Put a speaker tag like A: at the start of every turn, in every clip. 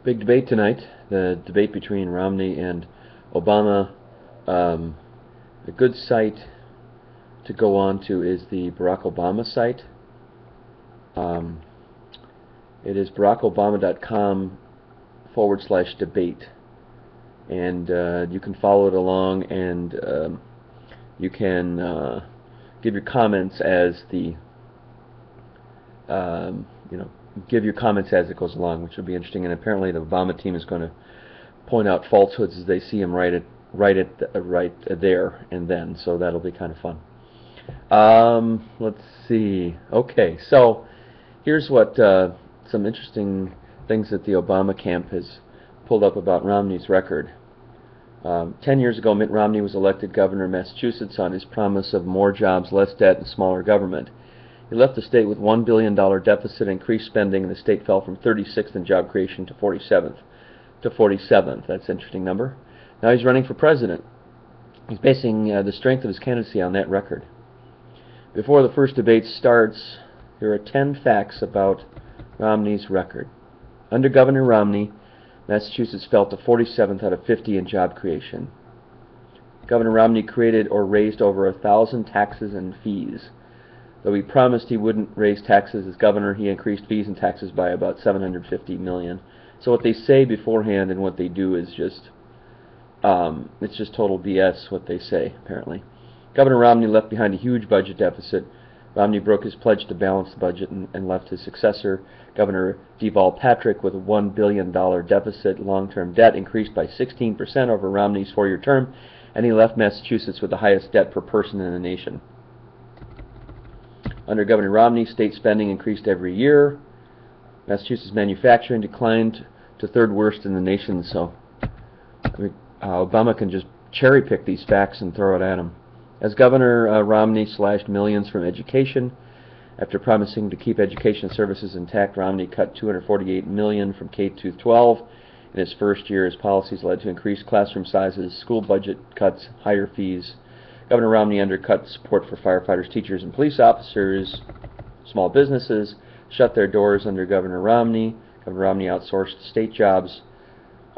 A: Big debate tonight, the debate between Romney and Obama. Um, a good site to go on to is the Barack Obama site. Um, it is barackobama.com/debate. And you can follow it along, and you can give your comments as the um, you know give your comments as it goes along, which will be interesting. And apparently, the Obama team is going to point out falsehoods as they see them right there and then. So that'll be kind of fun. Let's see. Okay, so here's what some interesting things that the Obama camp has pulled up about Romney's record. 10 years ago, Mitt Romney was elected governor of Massachusetts on his promise of more jobs, less debt, and smaller government. He left the state with $1 billion deficit, increased spending, and the state fell from 36th in job creation to 47th. That's an interesting number. Now he's running for president. He's basing the strength of his candidacy on that record. Before the first debate starts, here are 10 facts about Romney's record. Under Governor Romney, Massachusetts fell to 47th out of 50 in job creation. Governor Romney created or raised over 1,000 taxes and fees. Though he promised he wouldn't raise taxes as governor, he increased fees and taxes by about $750 million. So what they say beforehand and what they do is just it's just total BS what they say, apparently. Governor Romney left behind a huge budget deficit. Romney broke his pledge to balance the budget and left his successor, Governor Deval Patrick, with a $1 billion deficit. Long-term debt increased by 16% over Romney's four-year term, and he left Massachusetts with the highest debt per person in the nation. Under Governor Romney, state spending increased every year. Massachusetts manufacturing declined to third worst in the nation, so Obama can just cherry-pick these facts and throw it at him. As governor, Romney slashed millions from education. After promising to keep education services intact, Romney cut $248 million from K-12. In his first year, his policies led to increased classroom sizes, school budget cuts, higher fees. Governor Romney undercut support for firefighters, teachers, and police officers. Small businesses shut their doors under Governor Romney. Governor Romney outsourced state jobs.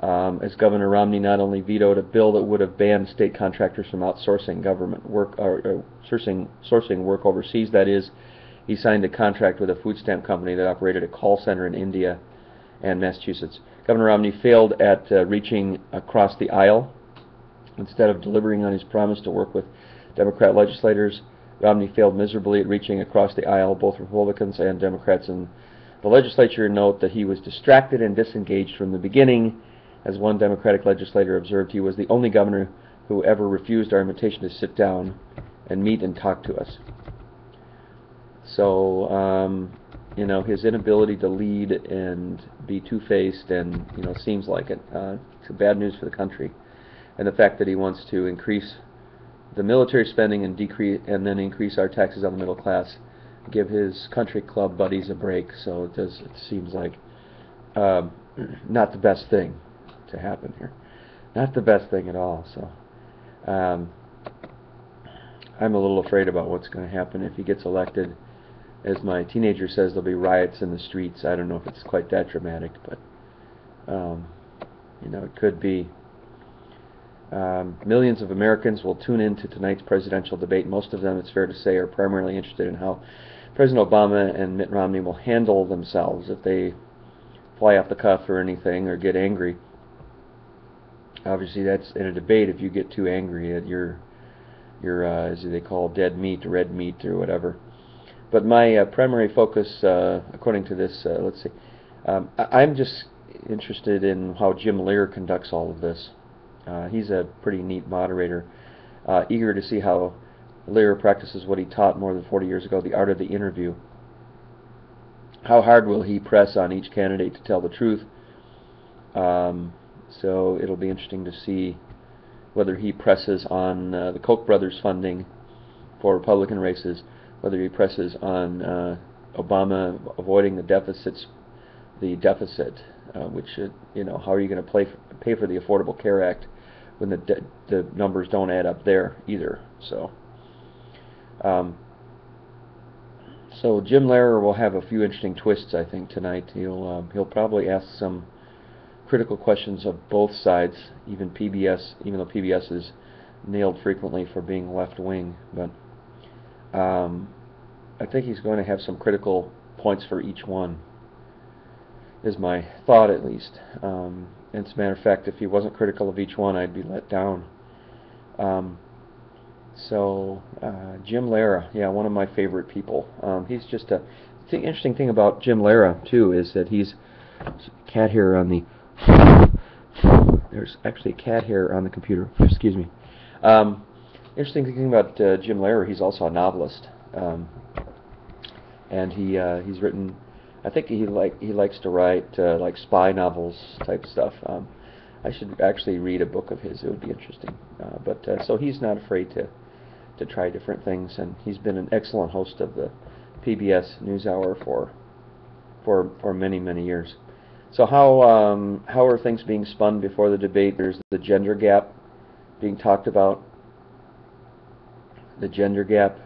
A: As Governor Romney not only vetoed a bill that would have banned state contractors from outsourcing government work or sourcing work overseas, that is, he signed a contract with a food stamp company that operated a call center in India and Massachusetts. Governor Romney failed at reaching across the aisle. Instead of delivering on his promise to work with Democrat legislators, Romney failed miserably at reaching across the aisle. Both Republicans and Democrats in the legislature note that he was distracted and disengaged from the beginning. As one Democratic legislator observed, he was the only governor who ever refused our invitation to sit down and meet and talk to us. So, his inability to lead and be two-faced and, seems like it. It's bad news for the country. And the fact that he wants to increase the military spending and then increase our taxes on the middle class, give his country club buddies a break. So it seems like not the best thing to happen here. Not the best thing at all. So I'm a little afraid about what's going to happen if he gets elected. As my teenager says, there'll be riots in the streets. I don't know if it's quite that dramatic, but it could be. Millions of Americans will tune in to tonight's presidential debate. Most of them, it's fair to say, are primarily interested in how President Obama and Mitt Romney will handle themselves if they fly off the cuff or anything or get angry. Obviously, that's in a debate. If you get too angry, you're as they call dead meat, red meat, or whatever. But my primary focus, according to this, let's see, I'm just interested in how Jim Lehrer conducts all of this. He's a pretty neat moderator. Eager to see how Lehrer practices what he taught more than 40 years ago, the art of the interview. How hard will he press on each candidate to tell the truth? So it'll be interesting to see whether he presses on the Koch brothers funding for Republican races, whether he presses on Obama avoiding the deficit, which how are you going to pay for the Affordable Care Act when the numbers don't add up there either? So Jim Lehrer will have a few interesting twists, I think, tonight. He'll probably ask some critical questions of both sides, even PBS, even though PBS is nailed frequently for being left-wing, but I think he's going to have some critical points for each one, is my thought at least. And as a matter of fact, if he wasn't critical of each one, I'd be let down. Jim Lara, yeah, one of my favorite people. He's just a... The interesting thing about Jim Lara, too, is that he's... Cat hair on the... There's actually a cat hair on the computer. Excuse me. Interesting thing about Jim Lara, he's also a novelist. And he's written... I think he likes to write like spy novels type stuff. I should actually read a book of his. It would be interesting. So he's not afraid to try different things, and he's been an excellent host of the PBS NewsHour for many years. So how are things being spun before the debate? There's the gender gap being talked about. The gender gap.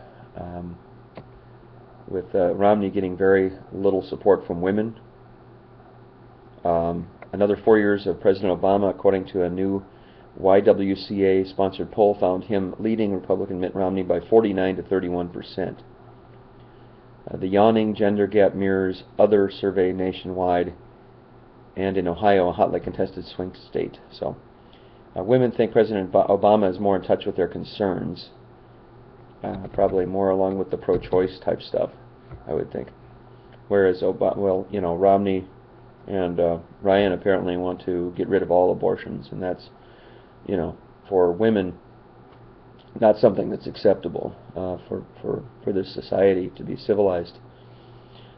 A: With Romney getting very little support from women. Another 4 years of President Obama, according to a new YWCA-sponsored poll, found him leading Republican Mitt Romney by 49 to 31%. The yawning gender gap mirrors other survey nationwide, and in Ohio, a hotly contested swing state. So, women think President Obama is more in touch with their concerns. Probably more along with the pro-choice type stuff, I would think. Whereas Romney and Ryan apparently want to get rid of all abortions, and that's, for women, not something that's acceptable for this society to be civilized.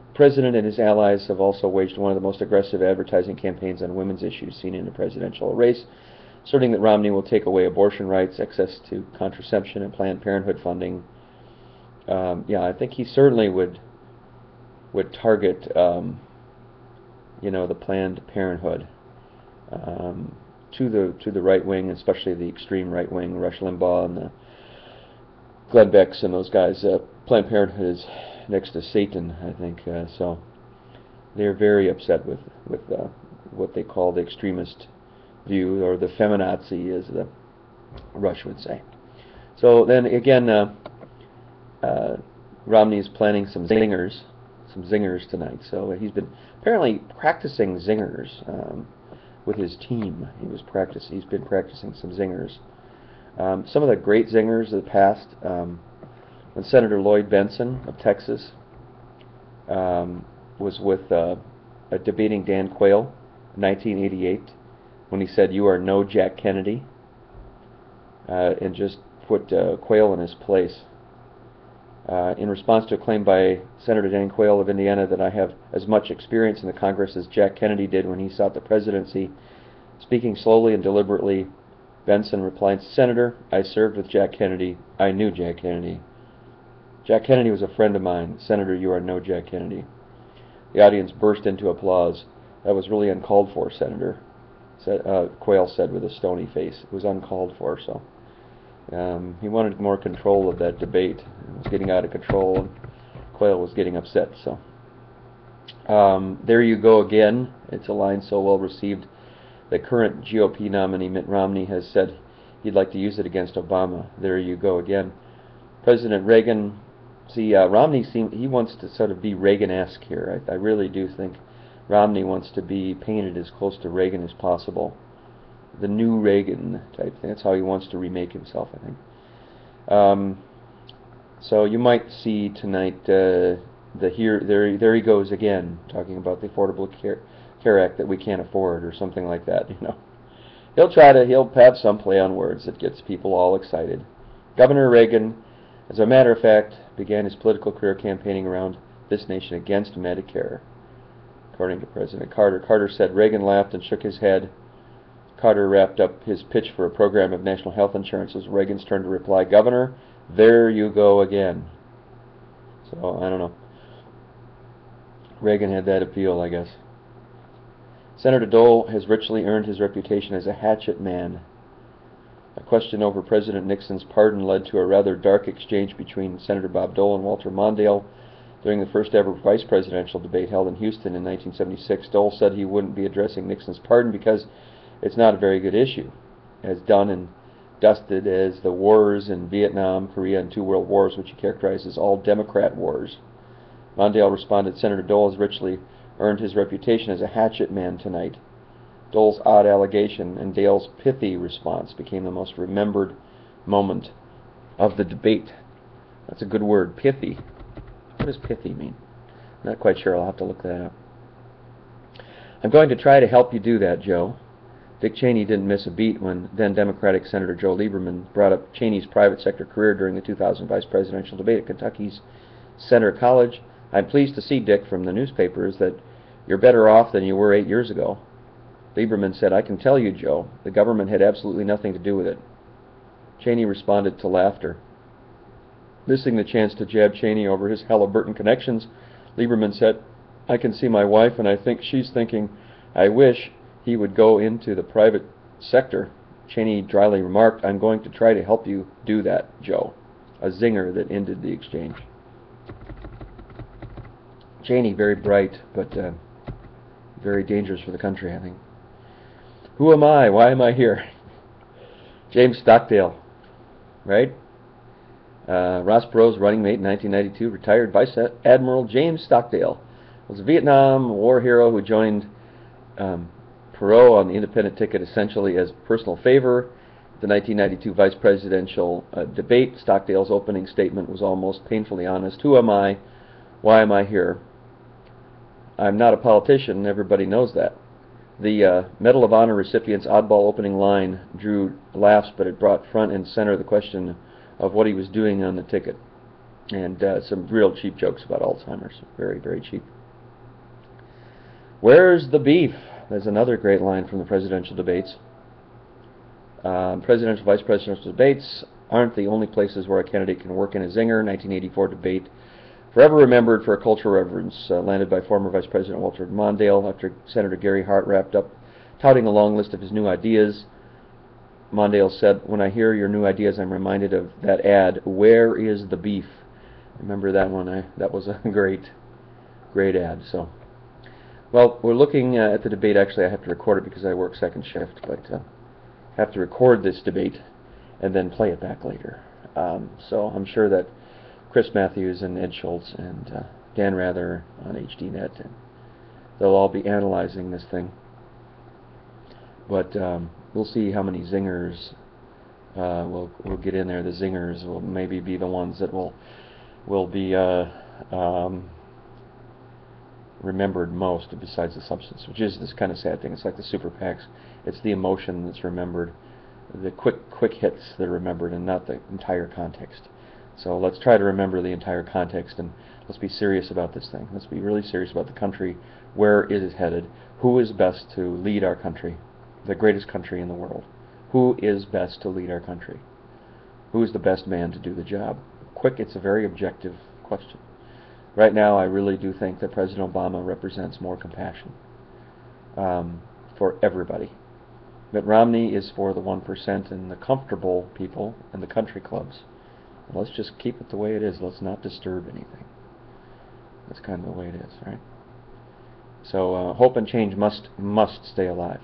A: The President and his allies have also waged one of the most aggressive advertising campaigns on women's issues seen in a presidential race, asserting that Romney will take away abortion rights, access to contraception, and Planned Parenthood funding. I think he certainly would target, the Planned Parenthood to the right wing, especially the extreme right wing, Rush Limbaugh and the Glenn Becks and those guys. Planned Parenthood is next to Satan, I think. So they're very upset with what they call the extremist view, or the feminazi, as the Rush would say. So then again, Romney is planning some zingers tonight. So he's been apparently practicing zingers with his team. He's been practicing some zingers. Some of the great zingers of the past, when Senator Lloyd Benson of Texas was with debating Dan Quayle in 1988. When he said, "You are no Jack Kennedy," and just put Quayle in his place. In response to a claim by Senator Dan Quayle of Indiana that I have as much experience in the Congress as Jack Kennedy did when he sought the presidency, speaking slowly and deliberately, Benson replied, "Senator, I served with Jack Kennedy. I knew Jack Kennedy. Jack Kennedy was a friend of mine. Senator, you are no Jack Kennedy." The audience burst into applause. "That was really uncalled for, Senator," Quayle said with a stony face. It was uncalled for, so he wanted more control of that debate. It was getting out of control, and Quayle was getting upset. So there you go again. It's a line so well received that current GOP nominee Mitt Romney has said he'd like to use it against Obama. There you go again. President Reagan, Romney he wants to sort of be Reagan-esque here. I really do think Romney wants to be painted as close to Reagan as possible. The new Reagan type thing. That's how he wants to remake himself, I think. So you might see tonight there he goes again, talking about the Affordable Care Act that we can't afford, or something like that. He'll have some play on words that gets people all excited. Governor Reagan, as a matter of fact, began his political career campaigning around this nation against Medicare. According to President Carter. Carter said Reagan laughed and shook his head. Carter wrapped up his pitch for a program of national health insurance as Reagan's turn to reply, "Governor, there you go again." So, I don't know. Reagan had that appeal, I guess. Senator Dole has richly earned his reputation as a hatchet man. A question over President Nixon's pardon led to a rather dark exchange between Senator Bob Dole and Walter Mondale, During the first ever vice presidential debate held in Houston in 1976, Dole said he wouldn't be addressing Nixon's pardon because it's not a very good issue. As done and dusted as the wars in Vietnam, Korea, and 2 world wars, which he characterized as all Democrat wars. Mondale responded, Senator Dole has richly earned his reputation as a hatchet man tonight. Dole's odd allegation and Dale's pithy response became the most remembered moment of the debate. That's a good word, pithy. What does pithy mean? I'm not quite sure. I'll have to look that up. I'm going to try to help you do that, Joe. Dick Cheney didn't miss a beat when then Democratic Senator Joe Lieberman brought up Cheney's private sector career during the 2000 vice presidential debate at Kentucky's Centre College. I'm pleased to see, Dick, from the newspapers that you're better off than you were 8 years ago. Lieberman said, I can tell you, Joe, the government had absolutely nothing to do with it. Cheney responded to laughter. Missing the chance to jab Cheney over his Halliburton connections, Lieberman said, I can see my wife and I think she's thinking, I wish he would go into the private sector. Cheney dryly remarked, I'm going to try to help you do that, Joe. A zinger that ended the exchange. Cheney, very bright, but very dangerous for the country, I think. Who am I? Why am I here? James Stockdale, right? Ross Perot's running mate in 1992, retired Vice Admiral James Stockdale, was a Vietnam War hero who joined Perot on the independent ticket essentially as personal favor. The 1992 vice presidential debate, Stockdale's opening statement was almost painfully honest. Who am I? Why am I here? I'm not a politician, everybody knows that. The Medal of Honor recipient's oddball opening line drew laughs, but it brought front and center the question of what he was doing on the ticket. And some real cheap jokes about Alzheimer's. Very, very cheap. Where's the beef? There's another great line from the presidential debates. Presidential, vice presidential debates aren't the only places where a candidate can work in a zinger. 1984 debate, forever remembered for a cultural reverence, landed by former Vice President Walter Mondale after Senator Gary Hart wrapped up touting a long list of his new ideas. Mondale said, when I hear your new ideas, I'm reminded of that ad, Where is the Beef? Remember that one? That was a great ad. So, well, we're looking at the debate. Actually, I have to record it because I work second shift, but have to record this debate and then play it back later. So I'm sure that Chris Matthews and Ed Schultz and Dan Rather on HDNet, and they'll all be analyzing this thing. But we'll see how many zingers we'll get in there. The zingers will maybe be the ones that will be remembered most, besides the substance, which is this kind of sad thing. It's like the super PACs. It's the emotion that's remembered, the quick hits that are remembered, and not the entire context. So let's try to remember the entire context, and let's be serious about this thing. Let's be really serious about the country, where it is headed, who is best to lead our country, the greatest country in the world. Who is best to lead our country? Who is the best man to do the job? It's a very objective question. Right now, I really do think that President Obama represents more compassion for everybody. Mitt Romney is for the 1% and the comfortable people and the country clubs. Let's just keep it the way it is. Let's not disturb anything. That's kind of the way it is, right? So hope and change must stay alive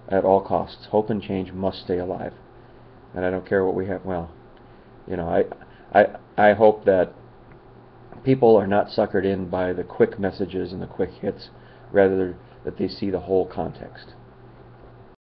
A: at all costs. Hope and change must stay alive. And I don't care what we have. Well, you know, I hope that people are not suckered in by the quick messages and the quick hits, rather that they see the whole context.